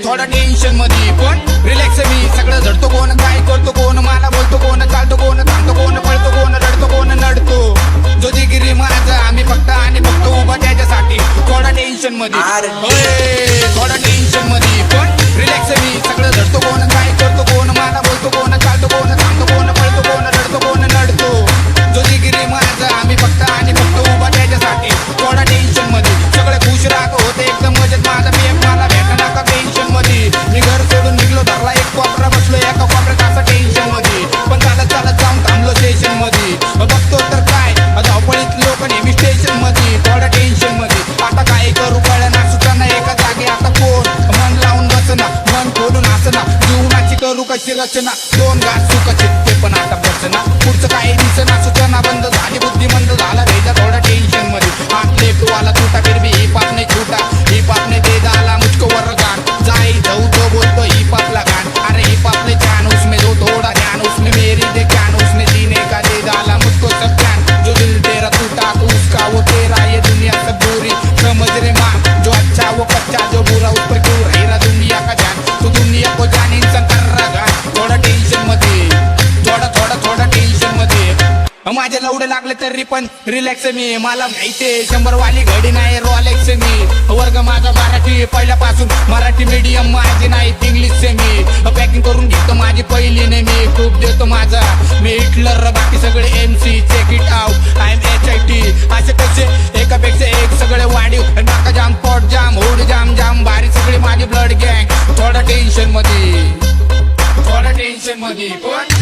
थोडा टेन्शन मध्ये पण रिलॅक्स मी सगळं झडतो कोण काय करतो कोण मला बोलतो कोण चालतो कोण थांबतो कोण पळतो कोण रडतो कोण नडतो जो जिगिरी माझा आम्ही फक्त आणि फक्त उभा त्याच्यासाठी थोडा टेन्शन मध्ये थोडा टेन्शन मध्ये पण रिलॅक्स मी सगळं झडतो कोण काय करतो कोण मला बोलतो कोण चालतो कोण थांबतो कोण पळतो कोण रडतो कोण नडतो जो जिगिरी माझा आम्ही फक्त आणि फक्त उभा त्याच्यासाठी थोडा टेन्शन मध्ये सगळे खुश राहतो होते एकदम मजेत माझा पीएम मला भेटा नका टेन्शन मध्ये मी घर सोडून निघलो धरला एक कोपरा बसलो एका कोपऱ्यात असं टेन्शन मध्ये पण चालत चालत जाऊन थांबलो स्टेशन मध्ये बघतो तर काय धावपळीत लोक नेहमी स्टेशन मध्ये थोडा टेन्शन मध्ये आता काय करू कळना सुटाना एका जागी आता कोण मन लावून बसना मन खोलून हसना जीवनाची करू कशी रचना दोन घास सुखाचे ते पण आता बसना पुढचं काही दिसना सुचना बंद झाली बुद्धी मंद झाला भेजा थोडा टेन्शन मध्ये हात लेफ्ट वाला छूटा फिर भी हिप हॉप ने छूटा हिप हॉप ने दे डाला मुझको वरदान जाई जाऊ तो बोलतो हिप हॉप ला गान अरे हिप हॉप ने जान उसमें जो थोड़ा ध्यान उसमें मेरी दे ज्ञान उसने जीने का दे डाला मुझको सब ज्ञान जो दिल तेरा टूटा तो उसका वो तेरा ये दुनिया सब बुरी समझ रे माँ जो अच्छा वो कच्चा जो बुरा उस पर क्यों रही रहा दुनिया का जान तो दुनिया को जान इंसान कर रहा थोड़ा टेन्शन मध्ये थोडा टेन्शन मध्ये माझे लवडे लागले तरी पण रिलॅक्स मी मला माहितीये 100 वाली घडी नाही रोलेक्स मी वर्ग माझा मराठी पहिल्यापासून मराठी मीडियम माझी नाही इंग्लिश से मी पॅकिंग करून घेतो माझी पहिली ने मी खूप देतो माझा मी हिटलर बाकी सगळे MC check it out I am HIT असे कसे एकापेक्षा एक सगळे वाढीव नाका जाम पोट जाम होड जाम जाम भारी सगळी माझी ब्लड गँग थोडा टेन्शन मध्ये पण